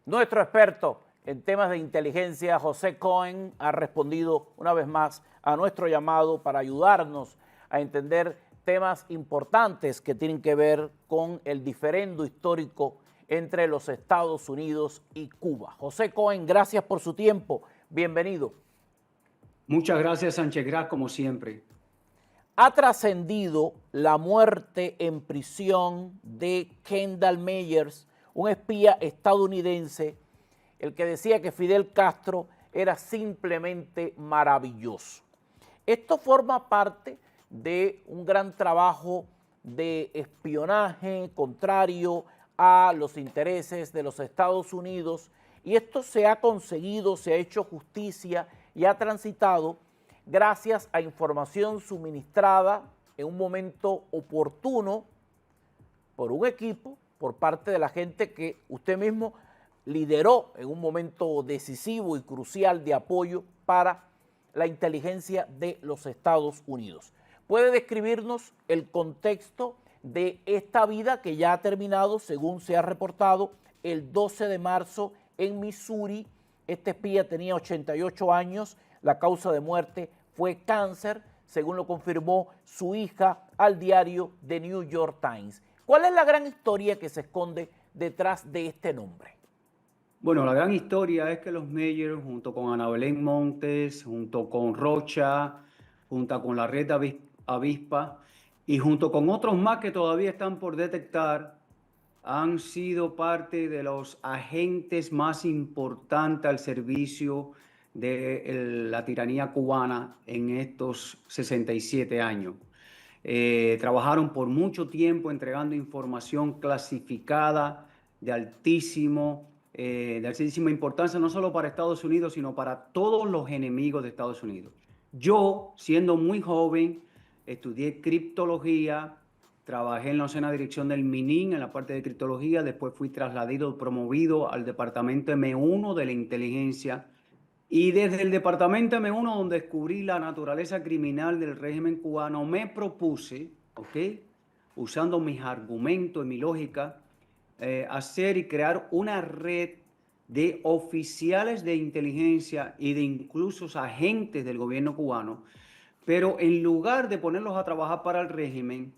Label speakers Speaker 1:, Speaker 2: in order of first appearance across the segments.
Speaker 1: Nuestro experto en temas de inteligencia, José Cohen, ha respondido una vez más a nuestro llamado para ayudarnos a entender temas importantes que tienen que ver con el diferendo histórico entre los Estados Unidos y Cuba. José Cohen, gracias por su tiempo. Bienvenido.
Speaker 2: Muchas gracias, Sánchez Gras, como siempre.
Speaker 1: Ha trascendido la muerte en prisión de Kendall Myers, un espía estadounidense, el que decía que Fidel Castro era simplemente maravilloso. Esto forma parte de un gran trabajo de espionaje contrario a los intereses de los Estados Unidos, y esto se ha conseguido, se ha hecho justicia y ha transitado gracias a información suministrada en un momento oportuno por un equipo, por parte de la gente que usted mismo lideró en un momento decisivo y crucial de apoyo para la inteligencia de los Estados Unidos. ¿Puede describirnos el contexto de esta vida que ya ha terminado, según se ha reportado, el 12 de marzo en Missouri? Este espía tenía 88 años, la causa de muerte fue cáncer, según lo confirmó su hija al diario The New York Times. ¿Cuál es la gran historia que se esconde detrás de este nombre?
Speaker 2: Bueno, la gran historia es que los Myers, junto con Ana Belén Montes, junto con Rocha, junto con la red Avispa y junto con otros más que todavía están por detectar, han sido parte de los agentes más importantes al servicio de la tiranía cubana en estos 67 años. Trabajaron por mucho tiempo entregando información clasificada de altísima importancia, no solo para Estados Unidos, sino para todos los enemigos de Estados Unidos. Yo, siendo muy joven, estudié criptología, trabajé en la ocena dirección del MININ en la parte de criptología, después fui trasladado, promovido al departamento M1 de la inteligencia, y desde el departamento M1, donde descubrí la naturaleza criminal del régimen cubano, me propuse, usando mis argumentos y mi lógica, hacer y crear una red de oficiales de inteligencia y de incluso agentes del gobierno cubano, pero en lugar de ponerlos a trabajar para el régimen,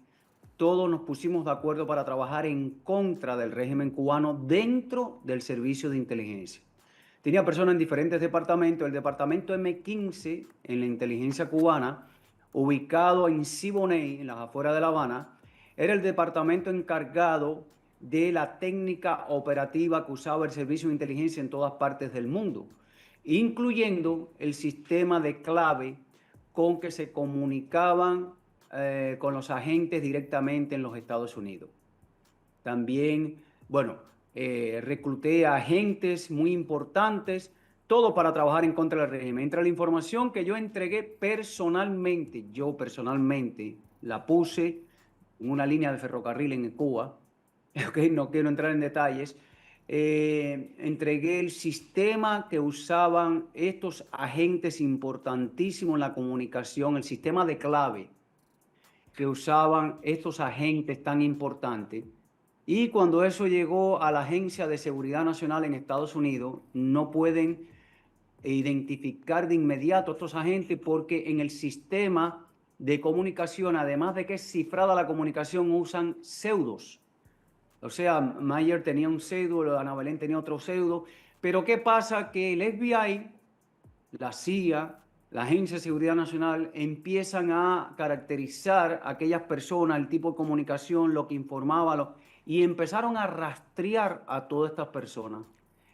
Speaker 2: todos nos pusimos de acuerdo para trabajar en contra del régimen cubano dentro del servicio de inteligencia. Tenía personas en diferentes departamentos. El departamento M15 en la inteligencia cubana, ubicado en Siboney, en las afueras de La Habana, era el departamento encargado de la técnica operativa que usaba el servicio de inteligencia en todas partes del mundo, incluyendo el sistema de clave con que se comunicaban con los agentes directamente en los Estados Unidos. También, recluté a agentes muy importantes, todo para trabajar en contra del régimen. Entre la información que yo entregué personalmente, la puse en una línea de ferrocarril en Cuba, no quiero entrar en detalles. Entregué el sistema que usaban estos agentes importantísimos en la comunicación, el sistema de clave que usaban estos agentes tan importantes. Y cuando eso llegó a la Agencia de Seguridad Nacional en Estados Unidos, no pueden identificar de inmediato a estos agentes porque en el sistema de comunicación, además de que es cifrada la comunicación, usan pseudos. O sea, Mayer tenía un pseudo, Ana Belén tenía otro pseudo. Pero ¿qué pasa? Que el FBI, la CIA, la Agencia de Seguridad Nacional empiezan a caracterizar a aquellas personas, el tipo de comunicación, lo que informaba, y empezaron a rastrear a todas estas personas.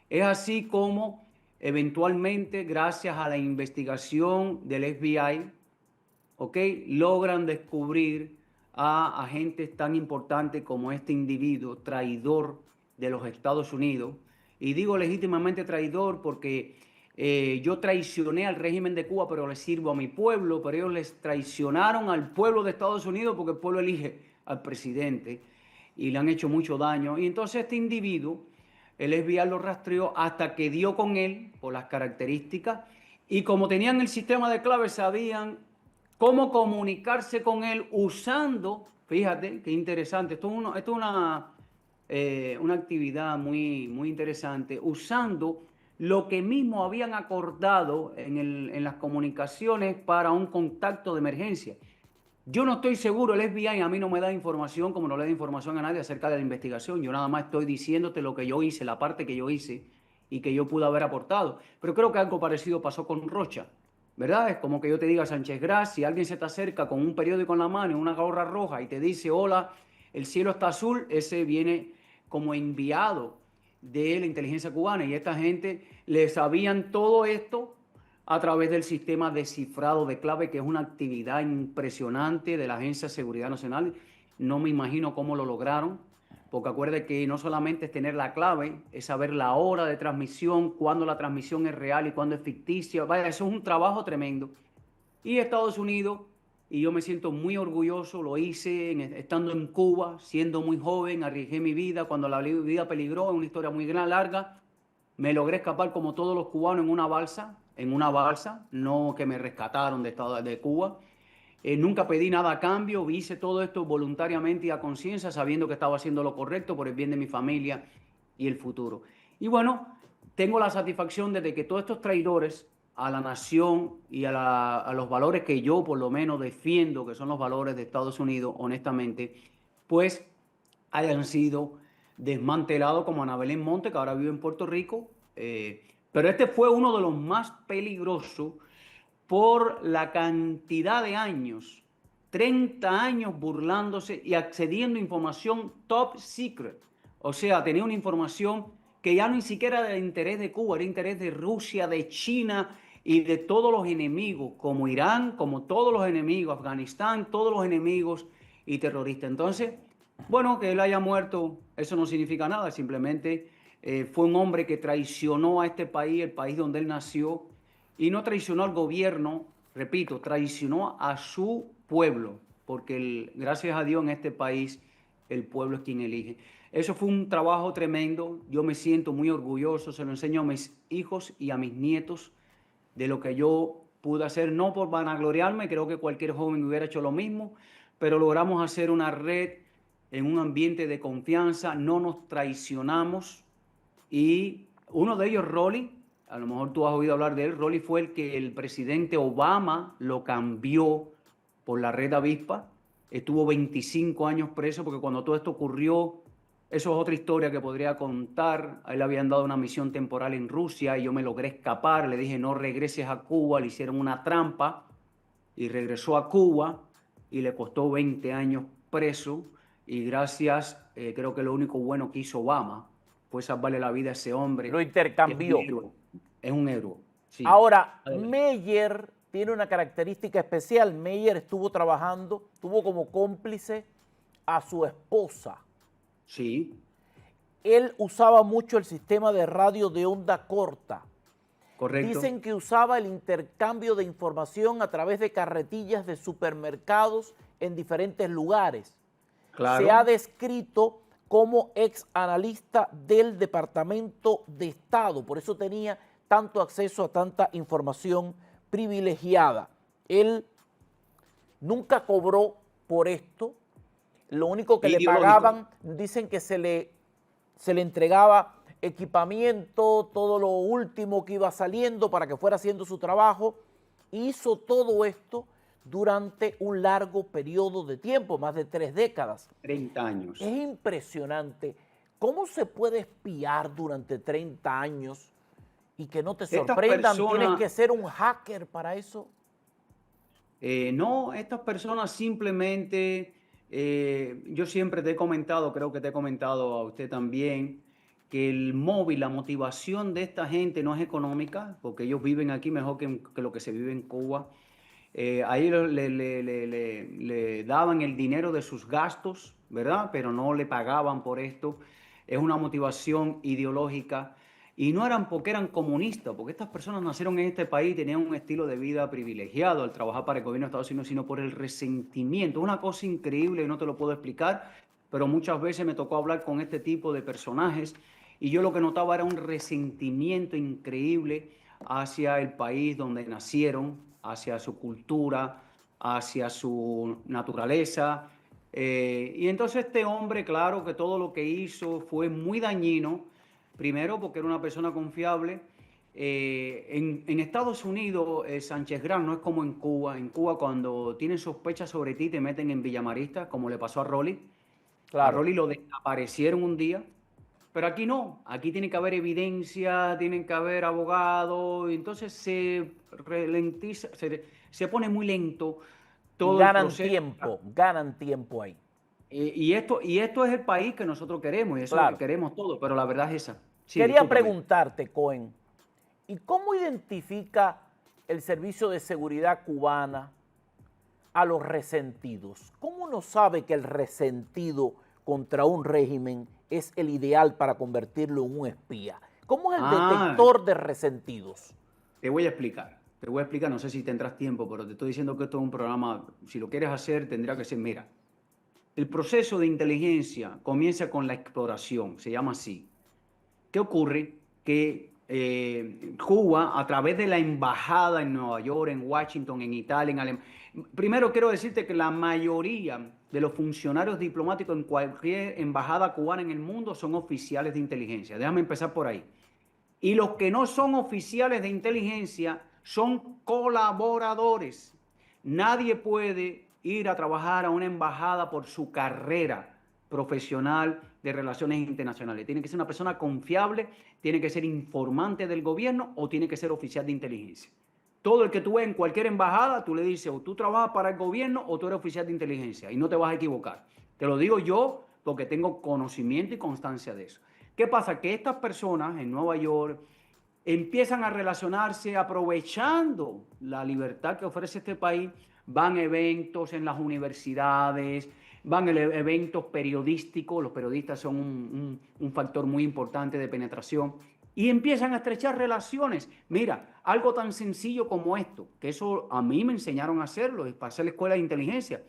Speaker 2: Es así como eventualmente, gracias a la investigación del FBI, logran descubrir a agentes tan importantes como este individuo, traidor de los Estados Unidos. Y digo legítimamente traidor porque yo traicioné al régimen de Cuba, pero le sirvo a mi pueblo, pero ellos les traicionaron al pueblo de Estados Unidos porque el pueblo elige al presidente y le han hecho mucho daño. Y entonces este individuo, el FBI lo rastreó hasta que dio con él por las características, y como tenían el sistema de claves, sabían cómo comunicarse con él usando, fíjate qué interesante, esto es una actividad muy interesante usando lo que mismo habían acordado en las comunicaciones para un contacto de emergencia. Yo no estoy seguro, el FBI a mí no me da información como no le da información a nadie acerca de la investigación. Yo nada más estoy diciéndote lo que yo hice, la parte que yo hice y que yo pude haber aportado. Pero creo que algo parecido pasó con Rocha, ¿verdad? Es como que yo te diga, Sánchez Gras, si alguien se te acerca con un periódico en la mano y una gorra roja y te dice, hola, el cielo está azul, ese viene como enviado de la inteligencia cubana. Y esta gente le sabían todo esto a través del sistema de cifrado de clave, que es una actividad impresionante de la Agencia de Seguridad Nacional. No me imagino cómo lo lograron, porque acuerde que no solamente es tener la clave, es saber la hora de transmisión, cuándo la transmisión es real y cuándo es ficticia. Vaya, eso es un trabajo tremendo. Y Estados Unidos, y yo me siento muy orgulloso, lo hice estando en Cuba, siendo muy joven, arriesgué mi vida cuando la vida peligró, es una historia muy larga. Me logré escapar como todos los cubanos en una balsa, no que me rescataron de Cuba. Nunca pedí nada a cambio, hice todo esto voluntariamente y a conciencia, sabiendo que estaba haciendo lo correcto por el bien de mi familia y el futuro. Y bueno, tengo la satisfacción de que todos estos traidores a la nación y a los valores que yo por lo menos defiendo, que son los valores de Estados Unidos, honestamente, pues hayan sido desmantelados, como Ana Belén Monte, que ahora vive en Puerto Rico. Pero este fue uno de los más peligrosos por la cantidad de años, 30 años burlándose y accediendo a información top secret. O sea, tenía una información que ya ni siquiera era de interés de Cuba, era interés de Rusia, de China y de todos los enemigos, como Irán, como todos los enemigos, Afganistán, todos los enemigos y terroristas. Entonces, bueno, que él haya muerto, eso no significa nada, simplemente fue un hombre que traicionó a este país, el país donde él nació, y no traicionó al gobierno, repito, traicionó a su pueblo, porque gracias a Dios en este país el pueblo es quien elige. Eso fue un trabajo tremendo, yo me siento muy orgulloso, se lo enseño a mis hijos y a mis nietos de lo que yo pude hacer, no por vanagloriarme, creo que cualquier joven hubiera hecho lo mismo, pero logramos hacer una red en un ambiente de confianza, no nos traicionamos y uno de ellos, Rolly, a lo mejor tú has oído hablar de él, Rolly fue el que el presidente Obama lo cambió por la red avispa, estuvo 25 años preso porque cuando todo esto ocurrió, eso es otra historia que podría contar, a él le habían dado una misión temporal en Rusia y yo me logré escapar, le dije no regreses a Cuba, le hicieron una trampa y regresó a Cuba y le costó 20 años preso y gracias, creo que lo único bueno que hizo Obama fue salvarle la vida a ese hombre.
Speaker 1: Lo intercambió.
Speaker 2: Es un héroe. Sí.
Speaker 1: Ahora, Meyer tiene una característica especial. Meyer estuvo trabajando, tuvo como cómplice a su esposa.
Speaker 2: Sí.
Speaker 1: Él usaba mucho el sistema de radio de onda corta.
Speaker 2: Correcto.
Speaker 1: Dicen que usaba el intercambio de información a través de carretillas de supermercados en diferentes lugares.
Speaker 2: Claro.
Speaker 1: Se ha descrito como ex analista del Departamento de Estado, por eso tenía tanto acceso a tanta información privilegiada. Él nunca cobró por esto, lo único que le pagaban, dicen que se le entregaba equipamiento, todo lo último que iba saliendo para que fuera haciendo su trabajo. Hizo todo esto durante un largo periodo de tiempo, más de 3 décadas.
Speaker 2: 30 años.
Speaker 1: Es impresionante. ¿Cómo se puede espiar durante 30 años y que no te sorprendan? ¿Tienes que ser un hacker para eso?
Speaker 2: No, estas personas simplemente, yo siempre te he comentado, creo que te he comentado a usted también, que el móvil, la motivación de esta gente no es económica, porque ellos viven aquí mejor que lo que se vive en Cuba. Ahí le daban el dinero de sus gastos, ¿verdad? Pero no le pagaban por esto. Es una motivación ideológica. Y no eran porque eran comunistas, porque estas personas nacieron en este país y tenían un estilo de vida privilegiado al trabajar para el gobierno de Estados Unidos, sino por el resentimiento. Es una cosa increíble y no te lo puedo explicar, pero muchas veces me tocó hablar con este tipo de personajes y yo lo que notaba era un resentimiento increíble hacia el país donde nacieron, hacia su cultura, hacia su naturaleza. Y entonces este hombre, claro que todo lo que hizo fue muy dañino, primero porque era una persona confiable. En Estados Unidos, Sánchez Gran no es como en Cuba. En Cuba, cuando tienen sospechas sobre ti, te meten en Villamarista, como le pasó a Rolly. A
Speaker 1: Claro.
Speaker 2: Rolly lo desaparecieron un día, pero aquí no. Aquí tiene que haber evidencia, tienen que haber abogados, y entonces se ralentiza, se pone muy lento
Speaker 1: Y
Speaker 2: todo el proceso.
Speaker 1: ganan tiempo ahí.
Speaker 2: Y esto es el país que nosotros queremos, y eso es lo que
Speaker 1: Claro.
Speaker 2: queremos todos, pero la verdad es esa. Sí,
Speaker 1: Quería
Speaker 2: discúlpame.
Speaker 1: preguntarte, Cohen, ¿y cómo identifica el Servicio de Seguridad cubana a los resentidos? ¿Cómo uno sabe que el resentido contra un régimen es el ideal para convertirlo en un espía? ¿Cómo es el
Speaker 2: Ah,
Speaker 1: detector de resentidos?
Speaker 2: te voy a explicar. Te voy a explicar, no sé si tendrás tiempo, pero te estoy diciendo que esto es un programa, si lo quieres hacer, tendrá que ser, mira, el proceso de inteligencia comienza con la exploración, se llama así. ¿Qué ocurre? Que Cuba, a través de la embajada en Nueva York, en Washington, en Italia, en Alemania. Primero quiero decirte que la mayoría de los funcionarios diplomáticos en cualquier embajada cubana en el mundo son oficiales de inteligencia. Déjame empezar por ahí. Y los que no son oficiales de inteligencia son colaboradores. Nadie puede ir a trabajar a una embajada por su carrera profesional de relaciones internacionales. Tiene que ser una persona confiable, tiene que ser informante del gobierno o tiene que ser oficial de inteligencia. Todo el que tú ves en cualquier embajada, tú le dices o tú trabajas para el gobierno o tú eres oficial de inteligencia y no te vas a equivocar. Te lo digo yo porque tengo conocimiento y constancia de eso. ¿Qué pasa? Que estas personas en Nueva York empiezan a relacionarse aprovechando la libertad que ofrece este país, van a eventos en las universidades, van a eventos periodísticos, los periodistas son un factor muy importante de penetración, y empiezan a estrechar relaciones. Mira, algo tan sencillo como esto, que eso a mí me enseñaron a hacerlo, para hacer la escuela de inteligencia.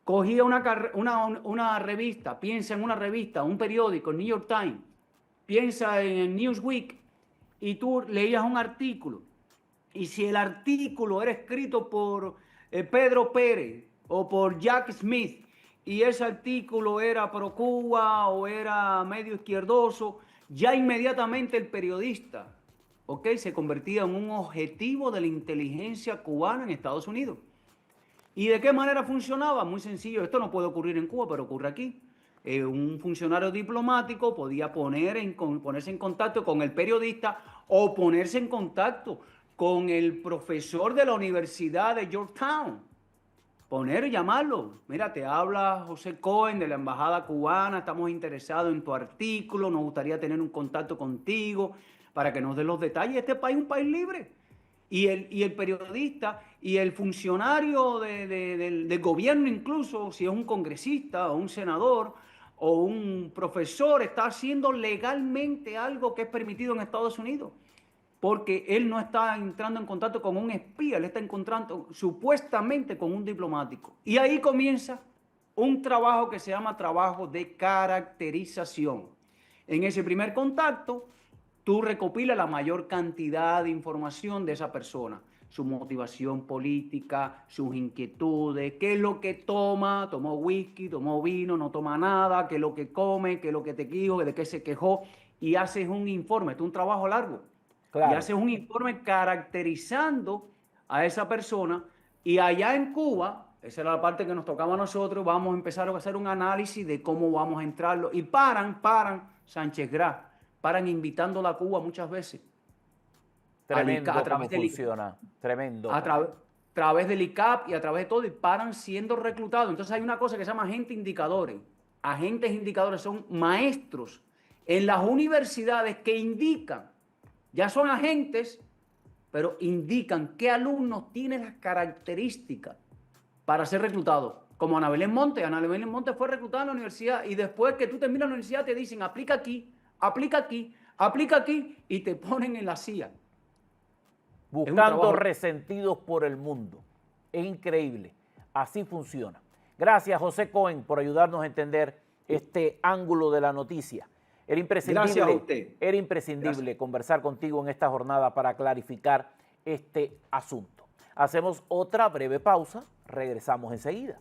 Speaker 2: Cogía una revista, piensa en una revista, un periódico, el New York Times, piensa en el Newsweek, y tú leías un artículo, y si el artículo era escrito por Pedro Pérez o por Jack Smith, y ese artículo era pro Cuba o era medio izquierdoso, ya inmediatamente el periodista, ¿ok?, se convertía en un objetivo de la inteligencia cubana en Estados Unidos. ¿Y de qué manera funcionaba? Muy sencillo, esto no puede ocurrir en Cuba, pero ocurre aquí. Un funcionario diplomático podía ponerse en contacto con el periodista o ponerse en contacto con el profesor de la Universidad de Georgetown. Poner y llamarlo. Mira, te habla José Cohen de la Embajada Cubana, estamos interesados en tu artículo, nos gustaría tener un contacto contigo para que nos des los detalles. Este país es un país libre. Y el periodista y el funcionario del gobierno, incluso si es un congresista o un senador o un profesor, está haciendo legalmente algo que es permitido en Estados Unidos, porque él no está entrando en contacto con un espía, él está encontrando supuestamente con un diplomático. Y ahí comienza un trabajo que se llama trabajo de caracterización. En ese primer contacto, tú recopilas la mayor cantidad de información de esa persona, su motivación política, sus inquietudes, qué es lo que toma, tomó whisky, tomó vino, no toma nada, qué es lo que come, qué es lo que te dijo, de qué se quejó, y haces un informe, esto es un trabajo largo, y
Speaker 1: Claro.
Speaker 2: haces un informe caracterizando a esa persona, y allá en Cuba, esa era la parte que nos tocaba a nosotros, vamos a empezar a hacer un análisis de cómo vamos a entrarlo, y paran Sánchez Gras, paran invitándola a Cuba muchas veces, a
Speaker 1: Tremendo cómo
Speaker 2: través del
Speaker 1: funciona. Tremendo.
Speaker 2: a través del ICAP y a través de todo, y paran siendo reclutados. Entonces hay una cosa que se llama agentes indicadores. Agentes indicadores son maestros en las universidades que indican, ya son agentes, pero indican qué alumnos tienen las características para ser reclutados. Como Ana Belén Monte. Ana Belén Monte fue reclutada en la universidad y después que tú terminas la universidad te dicen aplica aquí, aplica aquí, aplica aquí y te ponen en la CIA. Es un
Speaker 1: Buscando
Speaker 2: trabajo.
Speaker 1: resentidos por el mundo. Es increíble. Así funciona. Gracias, José Cohen, por ayudarnos a entender este ángulo de la noticia.
Speaker 2: Gracias a usted.
Speaker 1: Era imprescindible
Speaker 2: Gracias.
Speaker 1: conversar contigo en esta jornada para clarificar este asunto. Hacemos otra breve pausa. Regresamos enseguida.